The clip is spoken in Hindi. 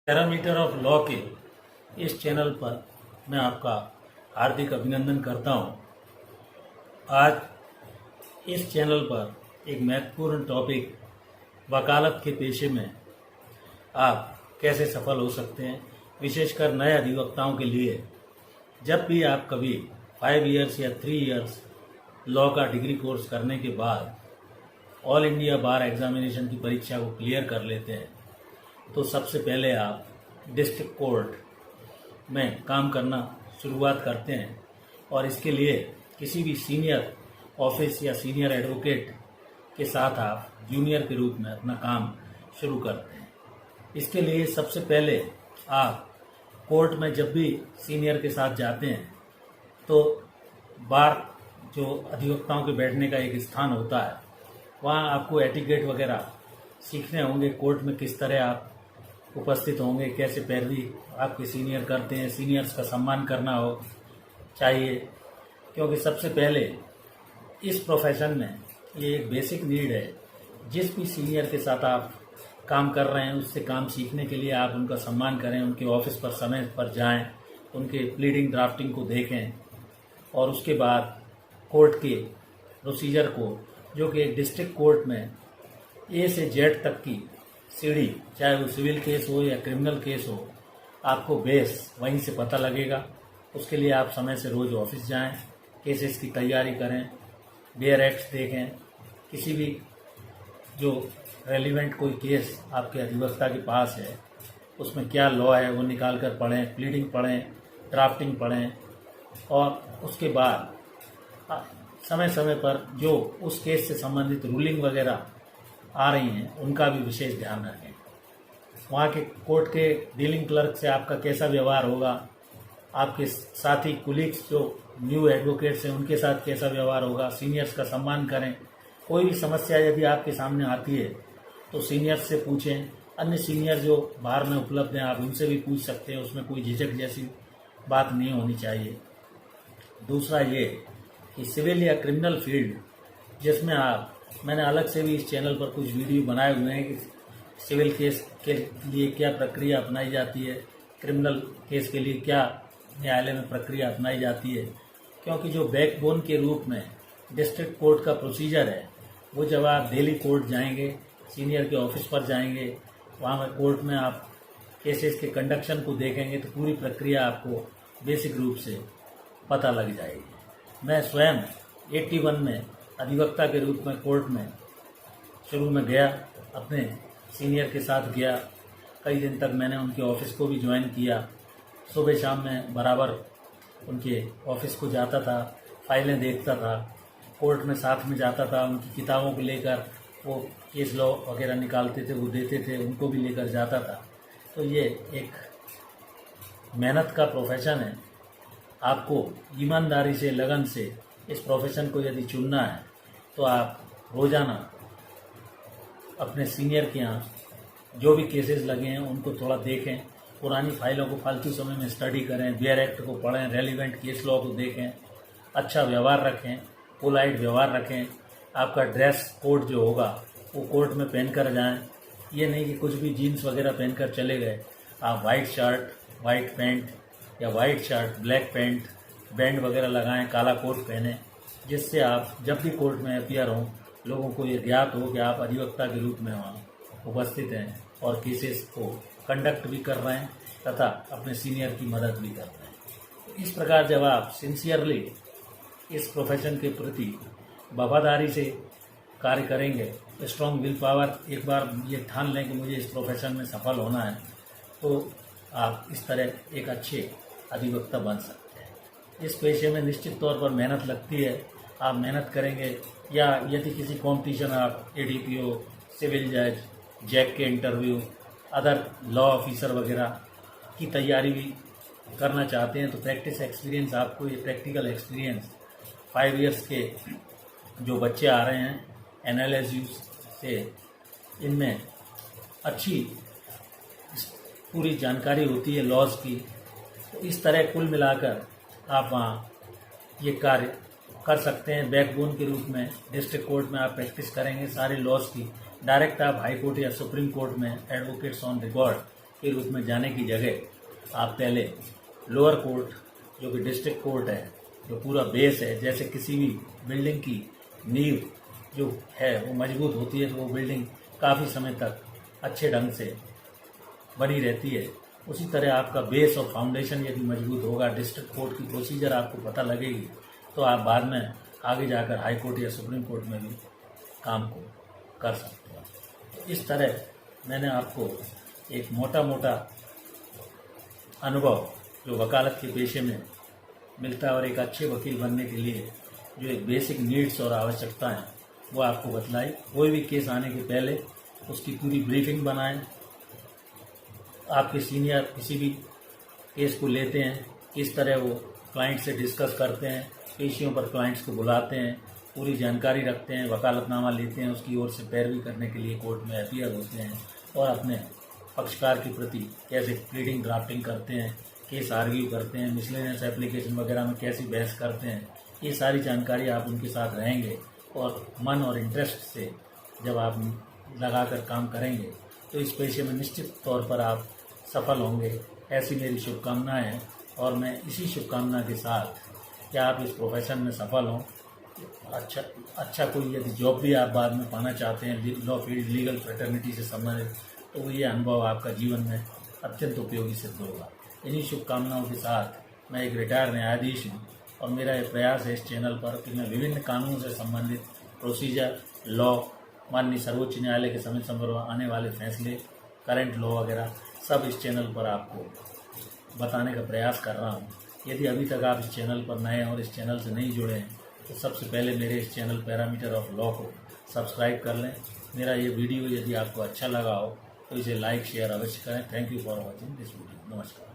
पैरामीटर ऑफ लॉ के इस चैनल पर मैं आपका हार्दिक अभिनंदन करता हूं। आज इस चैनल पर एक महत्वपूर्ण टॉपिक वकालत के पेशे में आप कैसे सफल हो सकते हैं, विशेषकर नए अधिवक्ताओं के लिए। जब भी आप कभी 5 इयर्स या 3 इयर्स लॉ का डिग्री कोर्स करने के बाद ऑल इंडिया बार एग्जामिनेशन की परीक्षा को क्लियर कर लेते हैं तो सबसे पहले आप डिस्ट्रिक्ट कोर्ट में काम करना शुरुआत करते हैं और इसके लिए किसी भी सीनियर ऑफिस या सीनियर एडवोकेट के साथ आप जूनियर के रूप में अपना काम शुरू करते हैं। इसके लिए सबसे पहले आप कोर्ट में जब भी सीनियर के साथ जाते हैं तो बार जो अधिवक्ताओं के बैठने का एक स्थान होता है, वहाँ आपको एटिकेट वगैरह सीखने होंगे। कोर्ट में किस तरह आप उपस्थित होंगे, कैसे पैरवी आपके सीनियर करते हैं, सीनियर्स का सम्मान करना हो चाहिए, क्योंकि सबसे पहले इस प्रोफेशन में ये एक बेसिक नीड है। जिस भी सीनियर के साथ आप काम कर रहे हैं उससे काम सीखने के लिए आप उनका सम्मान करें, उनके ऑफिस पर समय पर जाएं, उनके प्लीडिंग ड्राफ्टिंग को देखें और उसके बाद कोर्ट के प्रोसीजर को, जो कि एक डिस्ट्रिक्ट कोर्ट में ए से जेड तक की सीढ़ी, चाहे वो सिविल केस हो या क्रिमिनल केस हो, आपको बेस वहीं से पता लगेगा। उसके लिए आप समय से रोज़ ऑफिस जाएं, केसेस की तैयारी करें, बेयर एक्ट्स देखें, किसी भी जो रेलिवेंट कोई केस आपके अधिवक्ता के पास है उसमें क्या लॉ है वो निकाल कर पढ़ें, प्लीडिंग पढ़ें, ड्राफ्टिंग पढ़ें और उसके बाद समय समय पर जो उस केस से संबंधित रूलिंग वगैरह आ रही हैं उनका भी विशेष ध्यान रखें। वहाँ के कोर्ट के डीलिंग क्लर्क से आपका कैसा व्यवहार होगा, आपके साथी कुलीग्स जो न्यू एडवोकेट्स हैं उनके साथ कैसा व्यवहार होगा, सीनियर्स का सम्मान करें। कोई भी समस्या यदि आपके सामने आती है तो सीनियर्स से पूछें। अन्य सीनियर जो बाहर में उपलब्ध हैं आप उनसे भी पूछ सकते हैं, उसमें कोई झिझक जैसी बात नहीं होनी चाहिए। दूसरा ये कि सिविल या क्रिमिनल फील्ड, जिसमें मैंने अलग से भी इस चैनल पर कुछ वीडियो बनाए हुए हैं कि सिविल केस के लिए क्या प्रक्रिया अपनाई जाती है, क्रिमिनल केस के लिए क्या न्यायालय में प्रक्रिया अपनाई जाती है। क्योंकि जो बैकबोन के रूप में डिस्ट्रिक्ट कोर्ट का प्रोसीजर है, वो जब आप दिल्ली कोर्ट जाएंगे, सीनियर के ऑफिस पर जाएंगे, वहाँ कोर्ट में आप केसेस के कंडक्शन को देखेंगे तो पूरी प्रक्रिया आपको बेसिक रूप से पता लग जाएगी। मैं स्वयं 81 में अधिवक्ता के रूप में कोर्ट में शुरू में गया, अपने सीनियर के साथ गया। कई दिन तक मैंने उनके ऑफिस को भी ज्वाइन किया। सुबह शाम में बराबर उनके ऑफिस को जाता था, फाइलें देखता था, कोर्ट में साथ में जाता था। उनकी किताबों को लेकर वो केस लॉ वगैरह निकालते थे, वो देते थे, उनको भी लेकर जाता था। तो ये एक मेहनत का प्रोफेशन है। आपको ईमानदारी से, लगन से इस प्रोफेशन को यदि चुनना है तो आप रोज़ाना अपने सीनियर के यहाँ जो भी केसेस लगे हैं उनको थोड़ा देखें, पुरानी फाइलों को फालतू समय में स्टडी करें, बेयर एक्ट को पढ़ें, रेलिवेंट केस लॉ को देखें, अच्छा व्यवहार रखें, पोलाइट व्यवहार रखें। आपका ड्रेस कोड जो होगा वो कोर्ट में पहन कर जाएँ। ये नहीं कि कुछ भी जीन्स वगैरह पहनकर चले गए। आप वाइट शर्ट, वाइट पैंट या white shirt, black pant, band वगैरह लगाएं, काला कोट पहने, जिससे आप जब भी कोर्ट में अपीयर हों लोगों को ये ज्ञात हो कि आप अधिवक्ता के रूप में वहाँ उपस्थित हैं और केसेस को कंडक्ट भी कर रहे हैं तथा अपने सीनियर की मदद भी कर रहे हैं। इस प्रकार जब आप सिंसियरली इस प्रोफेशन के प्रति वफादारी से कार्य करेंगे, स्ट्रॉन्ग विल पावर, एक बार ये ठान लें कि मुझे इस प्रोफेशन में सफल होना है, तो आप इस तरह एक अच्छे अधिवक्ता बन सकते हैं। इस पेशे में निश्चित तौर पर मेहनत लगती है। आप मेहनत करेंगे या यदि किसी कंपटीशन आप एडीपीओ, सिविल जज, जैक के इंटरव्यू, अदर लॉ ऑफिसर वगैरह की तैयारी भी करना चाहते हैं तो प्रैक्टिस एक्सपीरियंस, आपको ये प्रैक्टिकल एक्सपीरियंस 5 इयर्स के जो बच्चे आ रहे हैं NLSU से, इनमें अच्छी पूरी जानकारी होती है लॉज की। तो इस तरह कुल मिलाकर आप वहाँ ये कार्य कर सकते हैं। बैकबोन के रूप में डिस्ट्रिक्ट कोर्ट में आप प्रैक्टिस करेंगे सारे लॉज की। डायरेक्ट आप हाई कोर्ट या सुप्रीम कोर्ट में एडवोकेट्स ऑन रिकॉर्ड फिर उसमें जाने की जगह आप पहले लोअर कोर्ट, जो कि डिस्ट्रिक्ट कोर्ट है, जो पूरा बेस है, जैसे किसी भी बिल्डिंग की नींव जो है वो मजबूत होती है तो वो बिल्डिंग काफ़ी समय तक अच्छे ढंग से बनी रहती है। उसी तरह आपका बेस और फाउंडेशन यदि मजबूत होगा, डिस्ट्रिक्ट कोर्ट की प्रोसीजर आपको पता लगेगी, तो आप बाद में आगे जाकर हाई कोर्ट या सुप्रीम कोर्ट में भी काम को कर सकते हैं। तो इस तरह मैंने आपको एक मोटा मोटा अनुभव जो वकालत के पेशे में मिलता है और एक अच्छे वकील बनने के लिए जो एक बेसिक नीड्स और आवश्यकता है वो आपको बतलाई। कोई भी केस आने के पहले उसकी पूरी ब्रीफिंग बनाएं। आपके सीनियर किसी भी केस को लेते हैं, किस तरह वो क्लाइंट से डिस्कस करते हैं, पेशियों पर क्लाइंट्स को बुलाते हैं, पूरी जानकारी रखते हैं, वकालतनामा लेते हैं, उसकी ओर से पैरवी करने के लिए कोर्ट में अपीयर होते हैं और अपने पक्षकार के प्रति कैसे प्लीडिंग ड्राफ्टिंग करते हैं, केस आर्ग्यू करते हैं, मिसलेनियस एप्लीकेशन वगैरह में कैसी बहस करते हैं, ये सारी जानकारी आप उनके साथ रहेंगे और मन और इंटरेस्ट से जब आप लगाकर काम करेंगे तो इस पेशे में निश्चित तौर पर आप सफल होंगे। ऐसी मेरी शुभकामनाएं हैं और मैं इसी शुभकामना के साथ कि आप इस प्रोफेशन में सफल हों, अच्छा कोई यदि जॉब भी आप बाद में पाना चाहते हैं लॉ फील्ड लीगल फ्रेटर्निटी से संबंधित, तो ये अनुभव आपका जीवन में अत्यंत उपयोगी सिद्ध होगा। इन्हीं शुभकामनाओं के साथ मैं एक रिटायर्ड न्यायाधीश हूँ और मेरा एक प्रयास है इस चैनल पर कि मैं विभिन्न कानून से संबंधित प्रोसीजर, लॉ, माननीय सर्वोच्च न्यायालय के समय समय आने वाले फैसले, करंट लॉ वगैरह सब इस चैनल पर आपको बताने का प्रयास कर रहा हूँ। यदि अभी तक आप इस चैनल पर नए हैं और इस चैनल से नहीं जुड़े हैं तो सबसे पहले मेरे इस चैनल पैरामीटर ऑफ लॉ को सब्सक्राइब कर लें। मेरा ये वीडियो यदि आपको अच्छा लगा हो तो इसे लाइक शेयर अवश्य करें। Thank you for watching this video. नमस्कार।